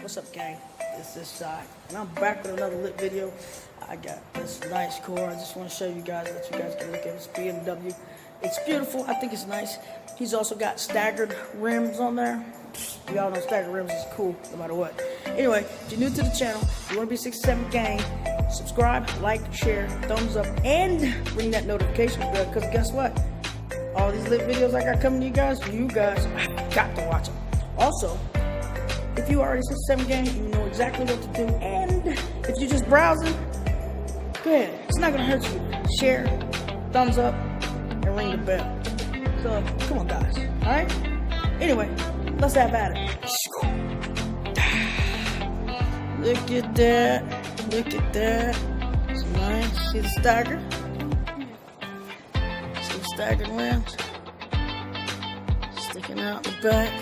What's up, gang? It's this side, and I'm back with another lit video. I got this nice car. I just want to show you guys, let you guys can look at this BMW. It's beautiful. I think it's nice. He's also got staggered rims on there. Y'all know staggered rims is cool no matter what. Anyway, if you're new to the channel, you want to be 67 gang, subscribe, like, share, thumbs up, and ring that notification bell, because guess what? All these lit videos I got coming to you guys got to watch them. Also, if you already 67 gang, you know exactly what to do. And if you're just browsing, go ahead. It's not gonna hurt you. Share, thumbs up, and ring the bell. So come on, guys. All right. Anyway, let's have at it. Look at that. Look at that. It's nice. See the stagger? See the staggered rims sticking out the back.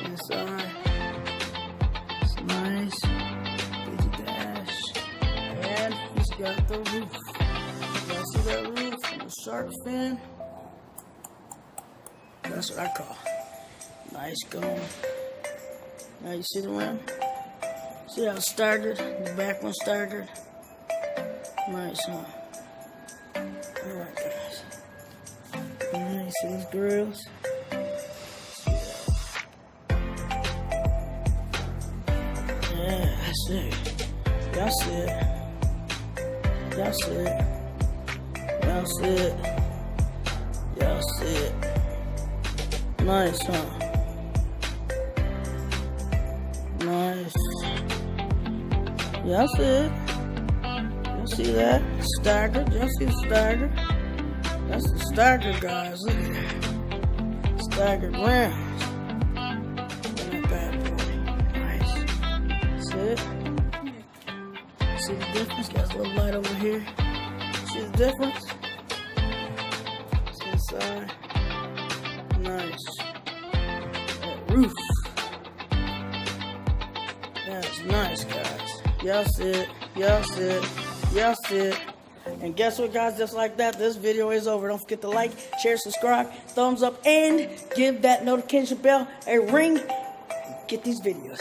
Inside, it's nice, busy dash, and he's got the roof. Y'all see that roof? And the shark fin. That's what I call nice going. Now you see the rim? See how it's staggered? The back one's staggered. Nice, huh? Alright, guys. Alright, see these grills? Yeah, that's it. Y'all see it. Y'all see it. Y'all see it. Y'all see it. Nice, huh? Nice. Y'all see it. Y'all see that? Staggered. Y'all see the stagger? That's the stagger, guys. Look at that. Staggered rounds. See the difference? Got a little light over here. See the difference? See the side? Nice. That roof. That's nice, guys. Y'all see it. Y'all see it. Y'all see it. And guess what, guys? Just like that, this video is over. Don't forget to like, share, subscribe, thumbs up, and give that notification bell a ring. Get these videos.